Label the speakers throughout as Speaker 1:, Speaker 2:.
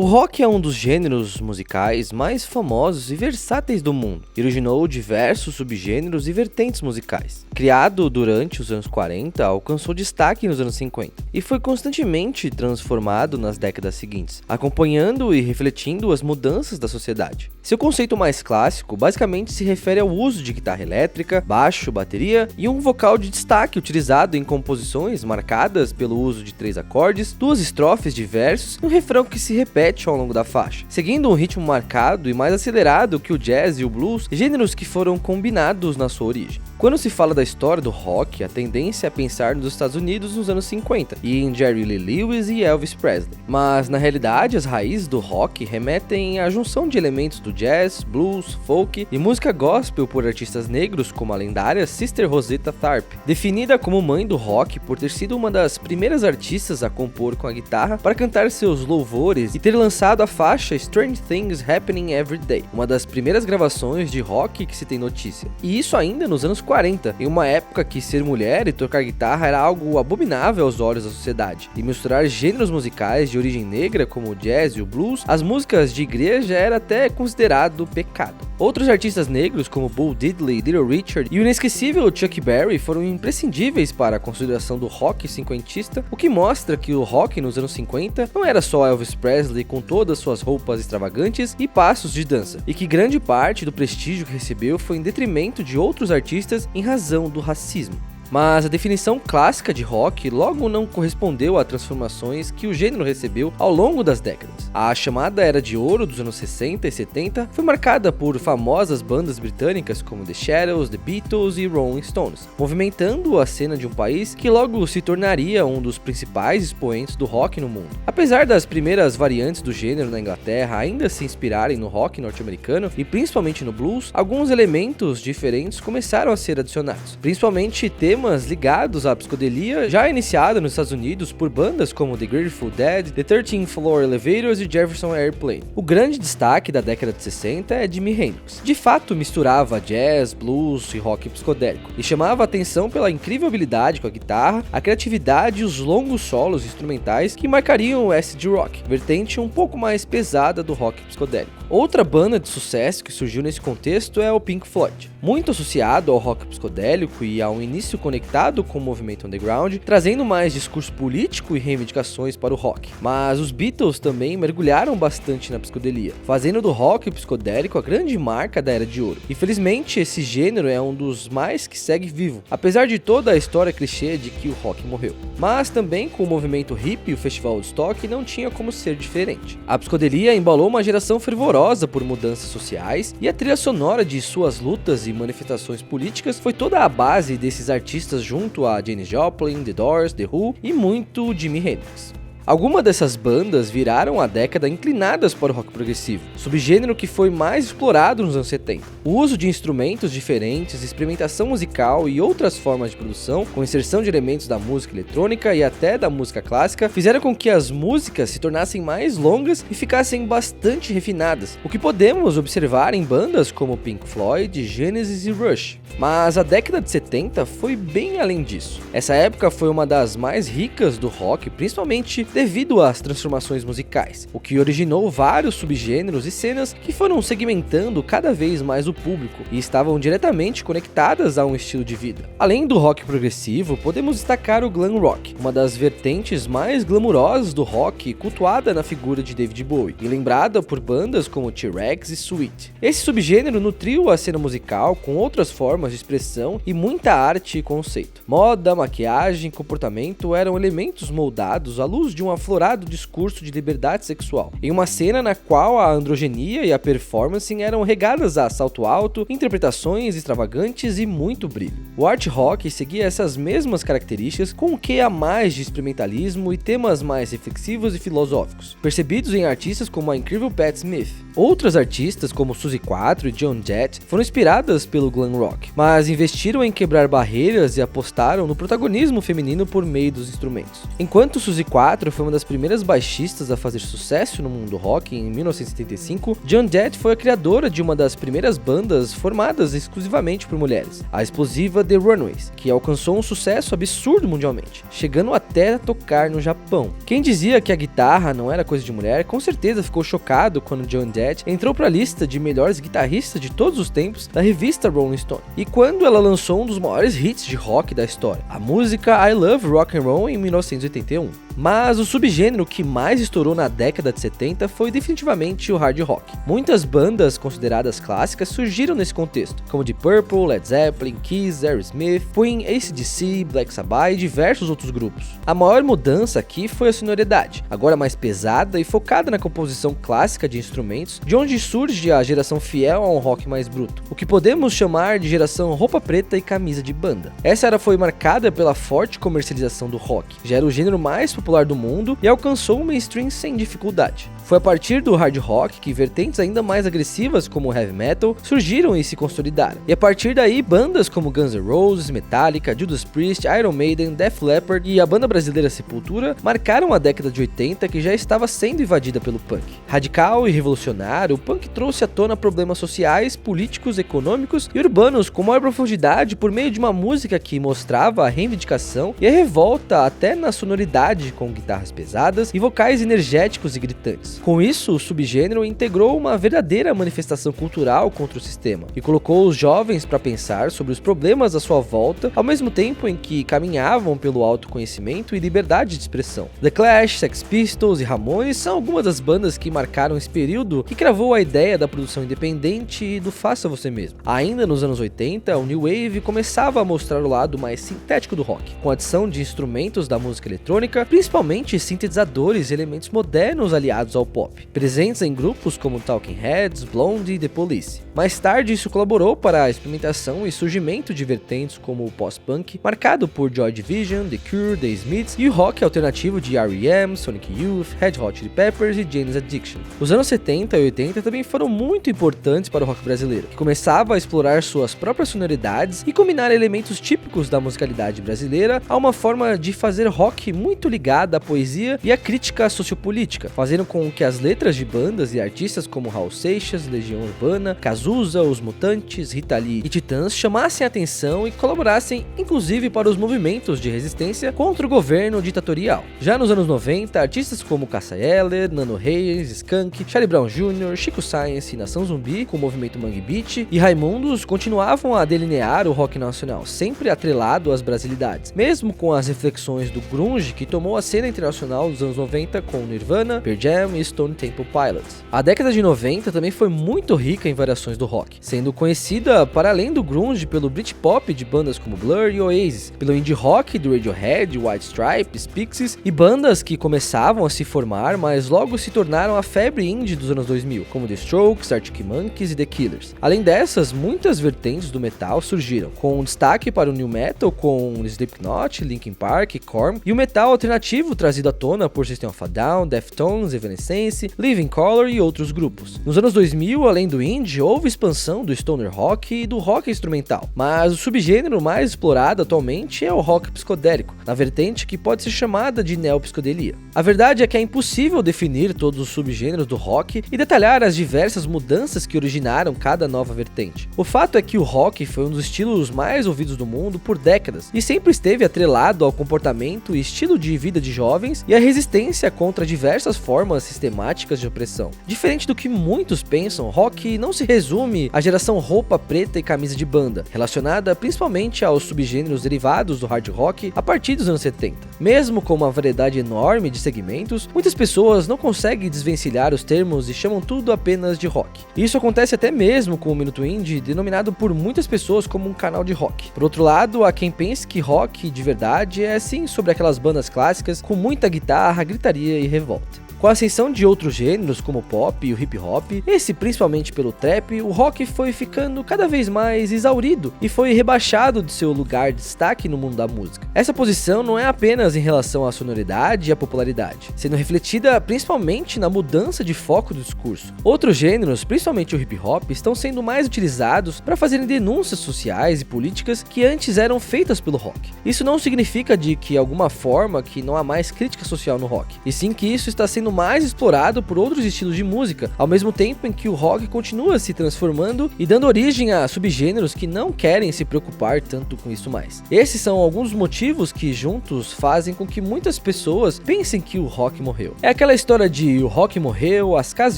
Speaker 1: O rock é um dos gêneros musicais mais famosos e versáteis do mundo, e originou diversos subgêneros e vertentes musicais. Criado durante os anos 40, alcançou destaque nos anos 50, e foi constantemente transformado nas décadas seguintes, acompanhando e refletindo as mudanças da sociedade. Seu conceito mais clássico basicamente se refere ao uso de guitarra elétrica, baixo, bateria e um vocal de destaque utilizado em composições marcadas pelo uso de 3 acordes, 2 estrofes de versos e um refrão que se repete ao longo da faixa, seguindo um ritmo marcado e mais acelerado que o jazz e o blues, gêneros que foram combinados na sua origem. Quando se fala da história do rock, a tendência é pensar nos Estados Unidos nos anos 50 e em Jerry Lee Lewis e Elvis Presley, mas na realidade as raízes do rock remetem à junção de elementos do jazz, blues, folk e música gospel por artistas negros como a lendária Sister Rosetta Tharpe, definida como mãe do rock por ter sido uma das primeiras artistas a compor com a guitarra para cantar seus louvores e ter lançado a faixa Strange Things Happening Every Day, uma das primeiras gravações de rock que se tem notícia. E isso ainda nos anos 40, em uma época que ser mulher e tocar guitarra era algo abominável aos olhos da sociedade, e misturar gêneros musicais de origem negra como o jazz e o blues, as músicas de igreja era até considerado pecado. Outros artistas negros como Bo Diddley, Little Richard e o inesquecível Chuck Berry foram imprescindíveis para a consolidação do rock cinquentista, o que mostra que o rock nos anos 50 não era só Elvis Presley com todas suas roupas extravagantes e passos de dança, e que grande parte do prestígio que recebeu foi em detrimento de outros artistas em razão do racismo. Mas a definição clássica de rock logo não correspondeu a transformações que o gênero recebeu ao longo das décadas. A chamada Era de Ouro dos anos 60 e 70 foi marcada por famosas bandas britânicas como The Shadows, The Beatles e Rolling Stones, movimentando a cena de um país que logo se tornaria um dos principais expoentes do rock no mundo. Apesar das primeiras variantes do gênero na Inglaterra ainda se inspirarem no rock norte-americano e principalmente no blues, alguns elementos diferentes começaram a ser adicionados, principalmente temas ligados à psicodelia já iniciada nos Estados Unidos por bandas como The Grateful Dead, The 13th Floor Elevators e Jefferson Airplane. O grande destaque da década de 60 é Jimi Hendrix. De fato misturava jazz, blues e rock psicodélico, e chamava a atenção pela incrível habilidade com a guitarra, a criatividade e os longos solos instrumentais que marcariam o acid rock, vertente um pouco mais pesada do rock psicodélico. Outra banda de sucesso que surgiu nesse contexto é o Pink Floyd, muito associado ao rock psicodélico e a um início conectado com o movimento underground, trazendo mais discurso político e reivindicações para o rock. Mas os Beatles também mergulharam bastante na psicodelia, fazendo do rock psicodélico a grande marca da Era de Ouro. Infelizmente, esse gênero é um dos mais que segue vivo, apesar de toda a história clichê de que o rock morreu. Mas também com o movimento hippie e o Festival Woodstock não tinha como ser diferente. A psicodelia embalou uma geração fervorosa por mudanças sociais, e a trilha sonora de suas lutas e manifestações políticas foi toda a base desses artistas junto a Janis Joplin, The Doors, The Who e muito Jimi Hendrix. Algumas dessas bandas viraram a década inclinadas para o rock progressivo, subgênero que foi mais explorado nos anos 70. O uso de instrumentos diferentes, experimentação musical e outras formas de produção, com inserção de elementos da música eletrônica e até da música clássica, fizeram com que as músicas se tornassem mais longas e ficassem bastante refinadas, o que podemos observar em bandas como Pink Floyd, Genesis e Rush. Mas a década de 70 foi bem além disso. Essa época foi uma das mais ricas do rock, principalmente devido às transformações musicais, o que originou vários subgêneros e cenas que foram segmentando cada vez mais o público e estavam diretamente conectadas a um estilo de vida. Além do rock progressivo, podemos destacar o glam rock, uma das vertentes mais glamourosas do rock, cultuada na figura de David Bowie e lembrada por bandas como T-Rex e Sweet. Esse subgênero nutriu a cena musical com outras formas de expressão e muita arte e conceito. Moda, maquiagem e comportamento eram elementos moldados à luz de um aflorado discurso de liberdade sexual, em uma cena na qual a androgenia e a performance eram regadas a salto alto, interpretações extravagantes e muito brilho. O art rock seguia essas mesmas características com um quê a mais de experimentalismo e temas mais reflexivos e filosóficos, percebidos em artistas como a incrível Patti Smith. Outras artistas como Suzy 4 e Joan Jett foram inspiradas pelo glam rock, mas investiram em quebrar barreiras e apostaram no protagonismo feminino por meio dos instrumentos. Enquanto Suzy 4 foi uma das primeiras baixistas a fazer sucesso no mundo rock em 1975, Joan Jett foi a criadora de uma das primeiras bandas formadas exclusivamente por mulheres, a explosiva The Runaways, que alcançou um sucesso absurdo mundialmente, chegando até a tocar no Japão. Quem dizia que a guitarra não era coisa de mulher, com certeza ficou chocado quando Joan Jett entrou para a lista de melhores guitarristas de todos os tempos da revista Rolling Stone, e quando ela lançou um dos maiores hits de rock da história, a música I Love Rock and Roll em 1981. Mas o subgênero que mais estourou na década de 70 foi definitivamente o hard rock. Muitas bandas consideradas clássicas surgiram nesse contexto, como Deep Purple, Led Zeppelin, Kiss, Aerosmith, Queen, AC/DC, Black Sabbath e diversos outros grupos. A maior mudança aqui foi a sonoridade, agora mais pesada e focada na composição clássica de instrumentos, de onde surge a geração fiel a um rock mais bruto, o que podemos chamar de geração roupa preta e camisa de banda. Essa era foi marcada pela forte comercialização do rock, já era o gênero mais popular do mundo e alcançou o mainstream sem dificuldade. Foi a partir do hard rock que vertentes ainda mais agressivas como o heavy metal surgiram e se consolidaram. E a partir daí, bandas como Guns N' Roses, Metallica, Judas Priest, Iron Maiden, Def Leppard e a banda brasileira Sepultura marcaram a década de 80 que já estava sendo invadida pelo punk. Radical e revolucionário, o punk trouxe à tona problemas sociais, políticos, econômicos e urbanos com maior profundidade por meio de uma música que mostrava a reivindicação e a revolta até na sonoridade, com guitarras pesadas e vocais energéticos e gritantes. Com isso, o subgênero integrou uma verdadeira manifestação cultural contra o sistema e colocou os jovens para pensar sobre os problemas à sua volta, ao mesmo tempo em que caminhavam pelo autoconhecimento e liberdade de expressão. The Clash, Sex Pistols e Ramones são algumas das bandas que marcaram esse período que cravou a ideia da produção independente e do faça você mesmo. Ainda nos anos 80, o New Wave começava a mostrar o lado mais sintético do rock, com a adição de instrumentos da música eletrônica, principalmente sintetizadores e elementos modernos aliados ao pop, presentes em grupos como Talking Heads, Blondie e The Police. Mais tarde, isso colaborou para a experimentação e surgimento de vertentes como o post-punk, marcado por Joy Division, The Cure, The Smiths e o rock alternativo de R.E.M., Sonic Youth, Red Hot Chili Peppers e Jane's Addiction. Os anos 70 e 80 também foram muito importantes para o rock brasileiro, que começava a explorar suas próprias sonoridades e combinar elementos típicos da musicalidade brasileira a uma forma de fazer rock muito ligada à poesia e à crítica sociopolítica, fazendo com que as letras de bandas e artistas como Raul Seixas, Legião Urbana, Cazuza, Os Mutantes, Rita Lee e Titãs chamassem atenção e colaborassem inclusive para os movimentos de resistência contra o governo ditatorial. Já nos anos 90, artistas como Cássia Eller, Nano Reis, Skank, Charlie Brown Jr., Chico Science e Nação Zumbi, com o movimento Mangue Beat, e Raimundos continuavam a delinear o rock nacional, sempre atrelado às brasilidades, mesmo com as reflexões do grunge que tomou a cena internacional dos anos 90 com Nirvana, Pearl Jam e Stone Temple Pilots. A década de 90 também foi muito rica em variações do rock, sendo conhecida para além do grunge pelo Britpop de bandas como Blur e Oasis, pelo indie rock do Radiohead, White Stripes, Pixies e bandas que começavam a se formar, mas logo se tornaram a febre indie dos anos 2000, como The Strokes, Arctic Monkeys e The Killers. Além dessas, muitas vertentes do metal surgiram, com destaque para o new metal com Slipknot, Linkin Park, Korn e o metal alternativo trazido à tona por System of a Down, Deftones, Evanescence, Living Colour e outros grupos. Nos anos 2000, além do indie, houve expansão do stoner rock e do rock instrumental, mas o subgênero mais explorado atualmente é o rock psicodélico, na vertente que pode ser chamada de neopsicodelia. A verdade é que é impossível definir todos os subgêneros do rock e detalhar as diversas mudanças que originaram cada nova vertente. O fato é que o rock foi um dos estilos mais ouvidos do mundo por décadas e sempre esteve atrelado ao comportamento e estilo de vida de jovens e à resistência contra diversas formas sistemáticas de opressão. Diferente do que muitos pensam, rock não se resume à geração roupa preta e camisa de banda, relacionada principalmente aos subgêneros derivados do hard rock a partir dos anos 70. Mesmo com uma variedade enorme de segmentos, muitas pessoas não conseguem desvencilhar os termos e chamam tudo apenas de rock. Isso acontece até mesmo com o Minuto Indie, denominado por muitas pessoas como um canal de rock. Por outro lado, há quem pense que rock de verdade é sim sobre aquelas bandas clássicas com muita guitarra, gritaria e revolta. Com a ascensão de outros gêneros como o pop e o hip hop, esse principalmente pelo trap, o rock foi ficando cada vez mais exaurido e foi rebaixado de seu lugar de destaque no mundo da música. Essa posição não é apenas em relação à sonoridade e à popularidade, sendo refletida principalmente na mudança de foco do discurso. Outros gêneros, principalmente o hip hop, estão sendo mais utilizados para fazerem denúncias sociais e políticas que antes eram feitas pelo rock. Isso não significa de que alguma forma que não há mais crítica social no rock, e sim que isso está sendo mais explorado por outros estilos de música, ao mesmo tempo em que o rock continua se transformando e dando origem a subgêneros que não querem se preocupar tanto com isso mais. Esses são alguns motivos que juntos fazem com que muitas pessoas pensem que o rock morreu. É aquela história de o rock morreu, as casas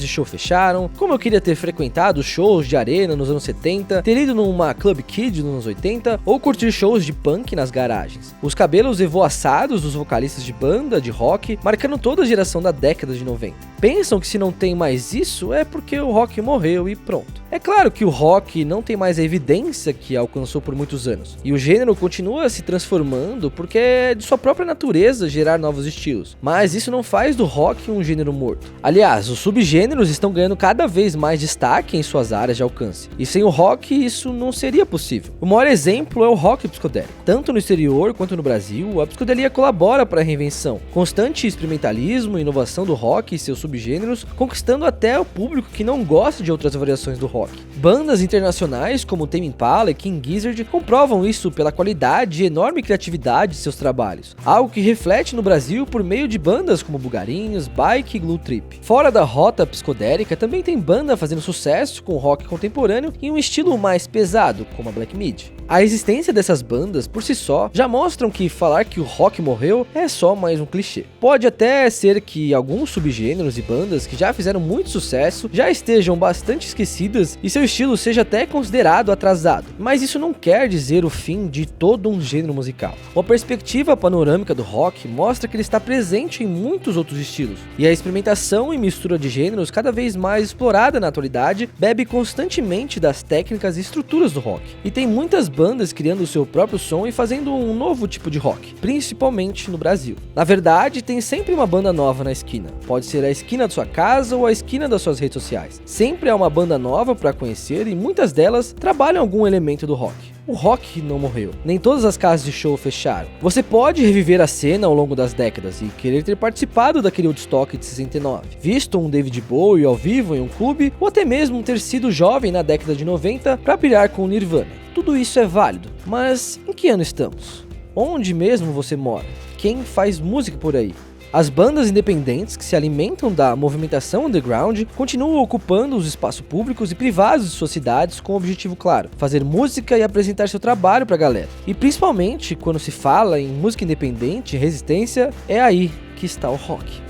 Speaker 1: de show fecharam, como eu queria ter frequentado shows de arena nos anos 70, ter ido numa Club Kid nos anos 80 ou curtir shows de punk nas garagens. Os cabelos esvoaçados dos vocalistas de banda de rock, marcando toda a geração da década de 90. Pensam que se não tem mais isso é porque o rock morreu e pronto. É claro que o rock não tem mais a evidência que alcançou por muitos anos, e o gênero continua se transformando porque é de sua própria natureza gerar novos estilos, mas isso não faz do rock um gênero morto. Aliás, os subgêneros estão ganhando cada vez mais destaque em suas áreas de alcance, e sem o rock isso não seria possível. O maior exemplo é o rock psicodélico. Tanto no exterior quanto no Brasil, a psicodelia colabora para a reinvenção, constante experimentalismo e inovação do rock e seus subgêneros, conquistando até o público que não gosta de outras variações do rock. Bandas internacionais como Tame Impala e King Gizzard comprovam isso pela qualidade e enorme criatividade de seus trabalhos, algo que reflete no Brasil por meio de bandas como Bugarinhos, Bike e Glue Trip. Fora da rota psicodélica, também tem banda fazendo sucesso com rock contemporâneo em um estilo mais pesado, como a Black Midi. A existência dessas bandas, por si só, já mostram que falar que o rock morreu é só mais um clichê. Pode até ser que alguns subgêneros e bandas que já fizeram muito sucesso já estejam bastante esquecidas e seu estilo seja até considerado atrasado, mas isso não quer dizer o fim de todo um gênero musical. Uma perspectiva panorâmica do rock mostra que ele está presente em muitos outros estilos, e a experimentação e mistura de gêneros cada vez mais explorada na atualidade bebe constantemente das técnicas e estruturas do rock, e tem muitas bandas criando o seu próprio som e fazendo um novo tipo de rock, principalmente no Brasil. Na verdade, tem sempre uma banda nova na esquina. Pode ser a esquina da sua casa ou a esquina das suas redes sociais. Sempre há uma banda nova para conhecer e muitas delas trabalham algum elemento do rock. O rock não morreu, nem todas as casas de show fecharam. Você pode reviver a cena ao longo das décadas e querer ter participado daquele Woodstock de 69, visto um David Bowie ao vivo em um clube, ou até mesmo ter sido jovem na década de 90 para pirar com o Nirvana. Tudo isso é válido, mas em que ano estamos? Onde mesmo você mora? Quem faz música por aí? As bandas independentes que se alimentam da movimentação underground continuam ocupando os espaços públicos e privados de suas cidades com um objetivo claro: fazer música e apresentar seu trabalho pra galera. E principalmente quando se fala em música independente e resistência, é aí que está o rock.